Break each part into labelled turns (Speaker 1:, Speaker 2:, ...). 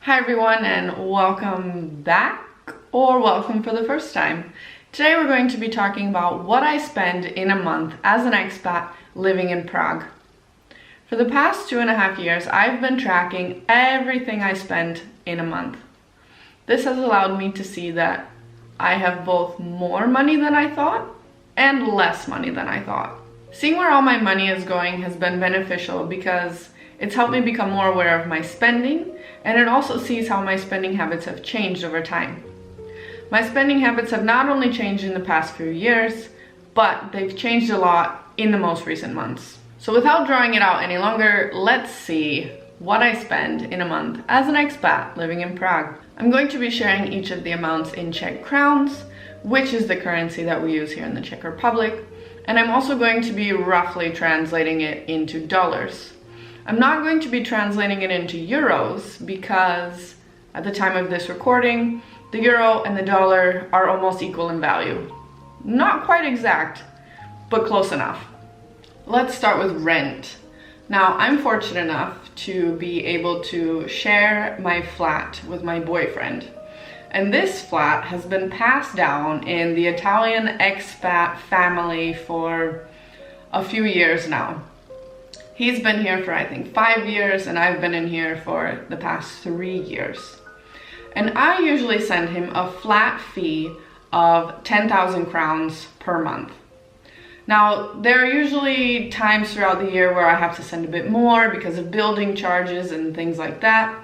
Speaker 1: Hi everyone, and welcome back, or welcome for the first time. Today we're going to be talking about what I spend in a month as an expat living in Prague. For the past 2.5 years, I've been tracking everything I spend in a month. This has allowed me to see that I have both more money than I thought and less money than I thought. Seeing where all my money is going has been beneficial because it's helped me become more aware of my spending, and it also sees how my spending habits have changed over time. My spending habits have not only changed in the past few years, but they've changed a lot in the most recent months. So without drawing it out any longer, let's see what I spend in a month as an expat living in Prague. I'm going to be sharing each of the amounts in Czech crowns, which is the currency that we use here in the Czech Republic, and I'm also going to be roughly translating it into dollars. I'm not going to be translating it into euros because at the time of this recording, the euro and the dollar are almost equal in value. Not quite exact, but close enough. Let's start with rent. Now, I'm fortunate enough to be able to share my flat with my boyfriend. And this flat has been passed down in the Italian expat family for a few years now. He's been here for, I think, 5 years, and I've been in here for the past 3 years. And I usually send him a flat fee of 10,000 crowns per month. Now, there are usually times throughout the year where I have to send a bit more because of building charges and things like that.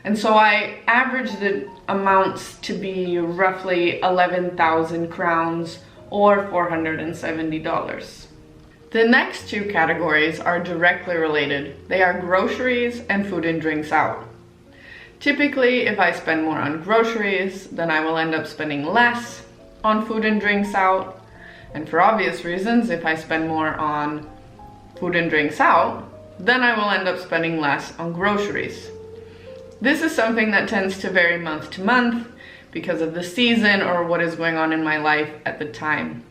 Speaker 1: And so I average the amounts to be roughly 11,000 crowns or $470. The next two categories are directly related. They are groceries and food and drinks out. Typically, if I spend more on groceries, then I will end up spending less on food and drinks out. And for obvious reasons, if I spend more on food and drinks out, then I will end up spending less on groceries. This is something that tends to vary month to month because of the season or what is going on in my life at the time.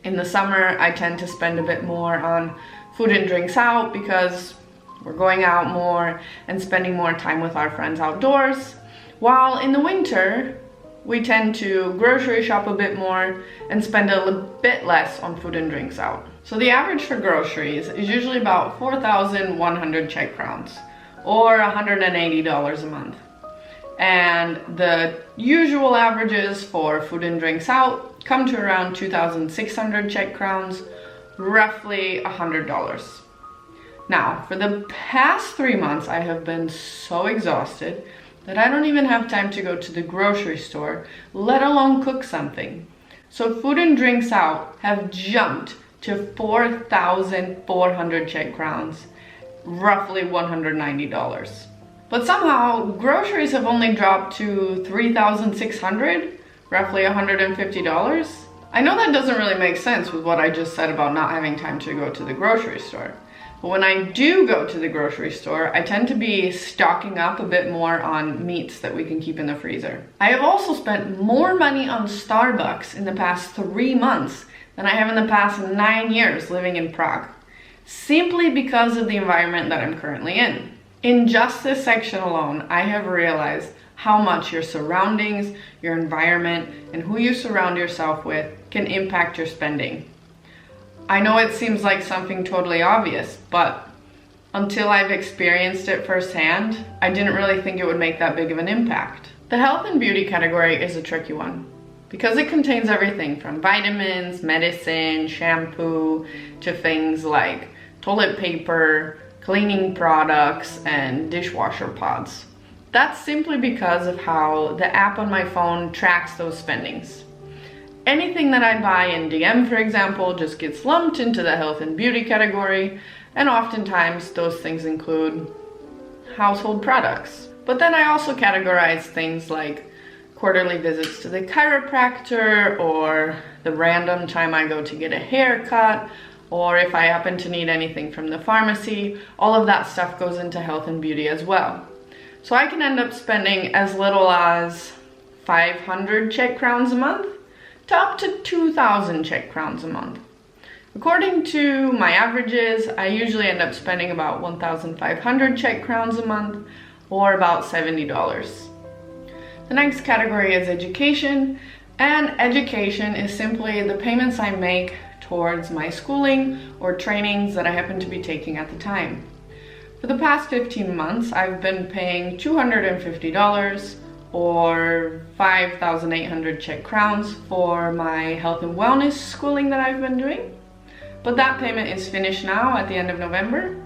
Speaker 1: In the summer, I tend to spend a bit more on food and drinks out because we're going out more and spending more time with our friends outdoors, while in the winter, we tend to grocery shop a bit more and spend a bit less on food and drinks out. So the average for groceries is usually about 4,100 Czech crowns, or $180 a month. And the usual averages for food and drinks out come to around 2,600 Czech crowns, roughly $100. Now, for the past 3 months, I have been so exhausted that I don't even have time to go to the grocery store, let alone cook something. So food and drinks out have jumped to 4,400 Czech crowns, roughly $190. But somehow, groceries have only dropped to 3,600, roughly $150. I know that doesn't really make sense with what I just said about not having time to go to the grocery store. But when I do go to the grocery store, I tend to be stocking up a bit more on meats that we can keep in the freezer. I have also spent more money on Starbucks in the past 3 months than I have in the past 9 years living in Prague, simply because of the environment that I'm currently in. In just this section alone, I have realized how much your surroundings, your environment, and who you surround yourself with can impact your spending. I know it seems like something totally obvious, but until I've experienced it firsthand, I didn't really think it would make that big of an impact. The health and beauty category is a tricky one because it contains everything from vitamins, medicine, shampoo, to things like toilet paper, cleaning products, and dishwasher pods. That's simply because of how the app on my phone tracks those spendings. Anything that I buy in DM, for example, just gets lumped into the health and beauty category, and oftentimes those things include household products. But then I also categorize things like quarterly visits to the chiropractor, or the random time I go to get a haircut, or if I happen to need anything from the pharmacy. All of that stuff goes into health and beauty as well. So I can end up spending as little as 500 Czech crowns a month to up to 2,000 Czech crowns a month. According to my averages, I usually end up spending about 1,500 Czech crowns a month, or about $70. The next category is education, and education is simply the payments I make towards my schooling or trainings that I happen to be taking at the time. For the past 15 months, I've been paying $250 or 5,800 Czech crowns for my health and wellness schooling that I've been doing. But that payment is finished now at the end of November.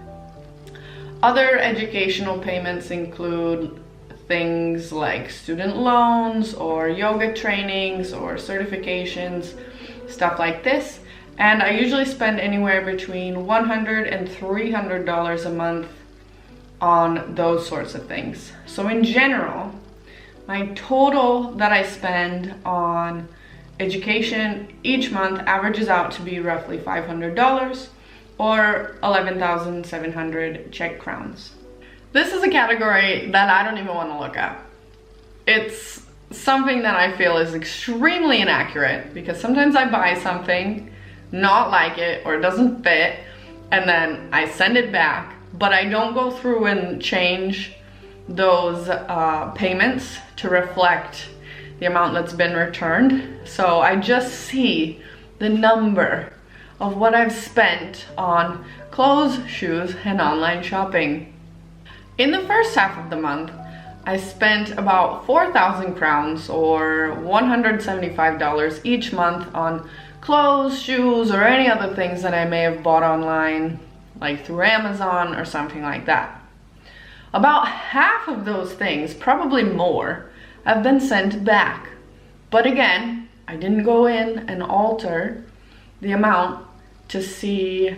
Speaker 1: Other educational payments include things like student loans or yoga trainings or certifications, stuff like this. And I usually spend anywhere between $100 and $300 a month on those sorts of things. So in general, my total that I spend on education each month averages out to be roughly $500 or 11,700 Czech crowns. This is a category that I don't even want to look at. It's something that I feel is extremely inaccurate because sometimes I buy something, not like it, or it doesn't fit, and then I send it back, but I don't go through and change those payments to reflect the amount that's been returned. So I just see the number of what I've spent on clothes, shoes, and online shopping. In the first half of the month, I spent about 4,000 crowns or $175 each month on clothes, shoes, or any other things that I may have bought online, like through Amazon or something like that. About half of those things, probably more, have been sent back. But again, I didn't go in and alter the amount to see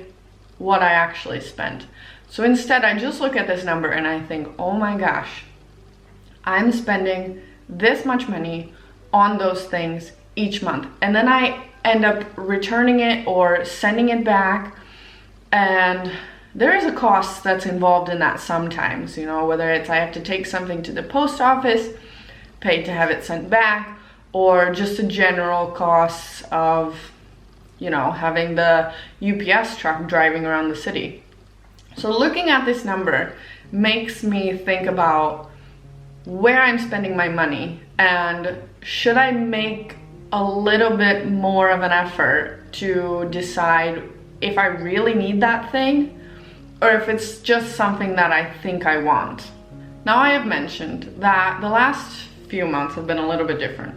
Speaker 1: what I actually spent. So instead, I just look at this number and I think, oh my gosh, I'm spending this much money on those things each month. And then I end up returning it or sending it back. And there is a cost that's involved in that sometimes, you know, whether it's I have to take something to the post office, pay to have it sent back, or just the general costs of, you know, having the UPS truck driving around the city. So looking at this number makes me think about where I'm spending my money and should I make a little bit more of an effort to decide if I really need that thing or if it's just something that I think I want. Now I have mentioned that the last few months have been a little bit different.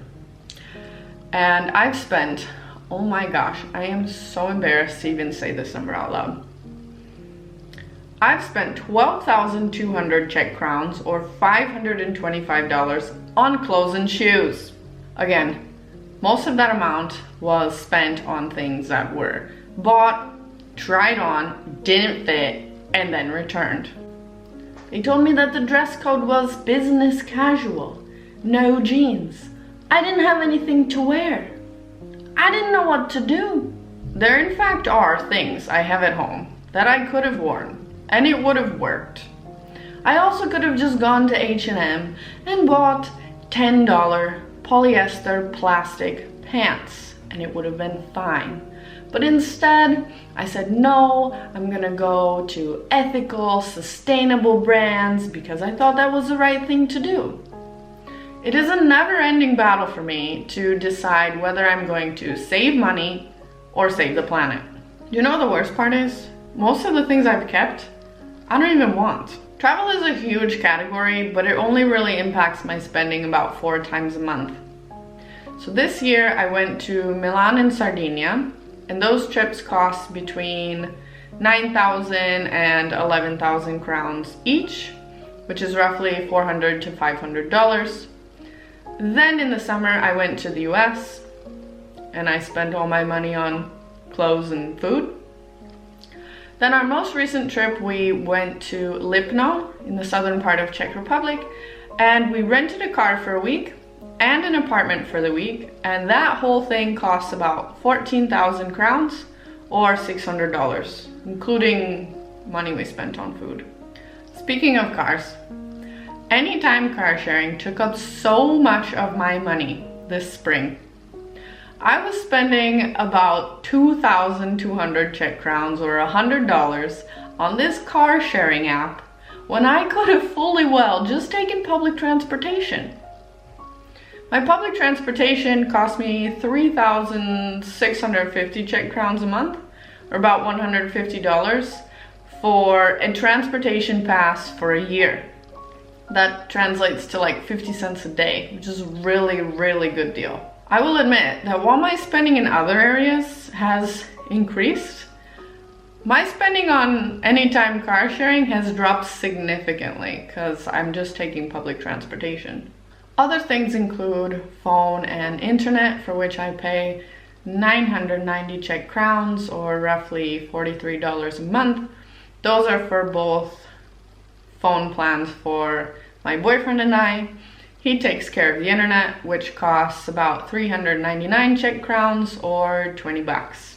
Speaker 1: And I've spent, oh my gosh, I am so embarrassed to even say this number out loud. I've spent 12,200 Czech crowns or $525 on clothes and shoes. Again, most of that amount was spent on things that were bought, tried on, didn't fit, and then returned. They told me that the dress code was business casual, no jeans. I didn't have anything to wear. I didn't know what to do. There in fact are things I have at home that I could have worn, and it would have worked. I also could have just gone to H&M and bought $10 polyester plastic pants, and it would have been fine. But instead, I said, no, I'm gonna go to ethical, sustainable brands because I thought that was the right thing to do. It is a never-ending battle for me to decide whether I'm going to save money or save the planet. You know what the worst part is? Most of the things I've kept, I don't even want. Travel is a huge category, but it only really impacts my spending about 4 times a month. So this year I went to Milan and Sardinia, and those trips cost between 9,000 and 11,000 crowns each, which is roughly $400 to $500. Then in the summer I went to the US and I spent all my money on clothes and food. Then our most recent trip, we went to Lipno in the southern part of Czech Republic, and we rented a car for a week and an apartment for the week, and that whole thing costs about 14,000 crowns or $600, including money we spent on food. Speaking of cars, anytime car sharing took up so much of my money this spring. I was spending about 2,200 Czech crowns or $100 on this car sharing app when I could have fully well just taken public transportation. My public transportation cost me 3,650 Czech crowns a month, or about $150, for a transportation pass for a year. That translates to like 50 cents a day, which is a really, really good deal. I will admit that while my spending in other areas has increased, my spending on anytime car sharing has dropped significantly because I'm just taking public transportation. Other things include phone and internet, for which I pay 990 Czech crowns, or roughly $43 a month. Those are for both phone plans for my boyfriend and I. He takes care of the internet, which costs about 399 Czech crowns, or 20 bucks.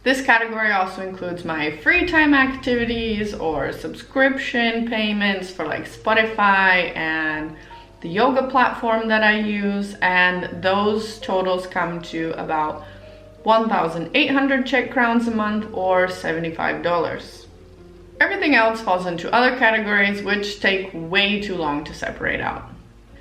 Speaker 1: This category also includes my free time activities or subscription payments for like Spotify and the yoga platform that I use, and those totals come to about 1,800 Czech crowns a month, or $75. Everything else falls into other categories which take way too long to separate out.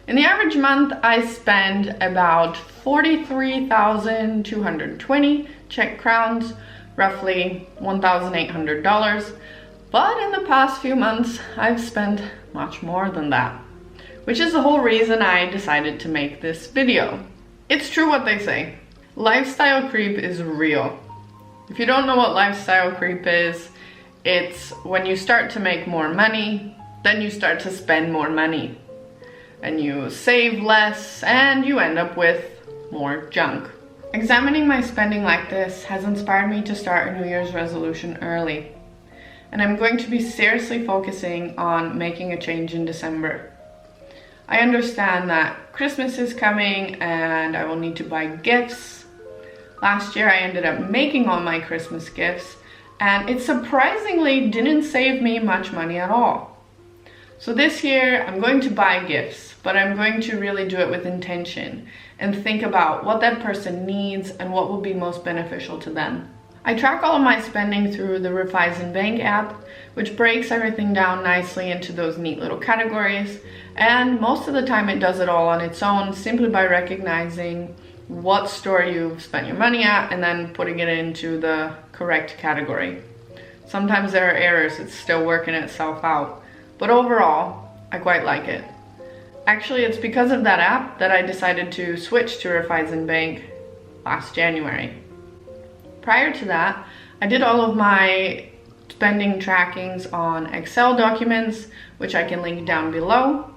Speaker 1: In the average month, I spend about 43,220 Czech crowns, roughly $1,800, but in the past few months, I've spent much more than that, which is the whole reason I decided to make this video. It's true what they say. Lifestyle creep is real. If you don't know what lifestyle creep is, it's when you start to make more money, then you start to spend more money. And you save less, and you end up with more junk. Examining my spending like this has inspired me to start a New Year's resolution early. And I'm going to be seriously focusing on making a change in December. I understand that Christmas is coming and I will need to buy gifts. Last year I ended up making all my Christmas gifts, and it surprisingly didn't save me much money at all. So this year I'm going to buy gifts, but I'm going to really do it with intention and think about what that person needs and what will be most beneficial to them. I track all of my spending through the Revising Bank app, which breaks everything down nicely into those neat little categories, and most of the time it does it all on its own, simply by recognizing what store you've spent your money at and then putting it into the correct category. Sometimes there are errors, it's still working itself out, but overall, I quite like it. Actually, it's because of that app that I decided to switch to Revising Bank last January. Prior to that, I did all of my spending trackings on Excel documents, which I can link down below,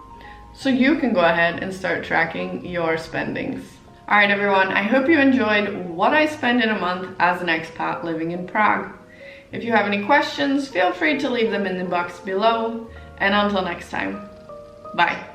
Speaker 1: so you can go ahead and start tracking your spendings. Alright everyone, I hope you enjoyed what I spend in a month as an expat living in Prague. If you have any questions, feel free to leave them in the box below, and until next time, bye.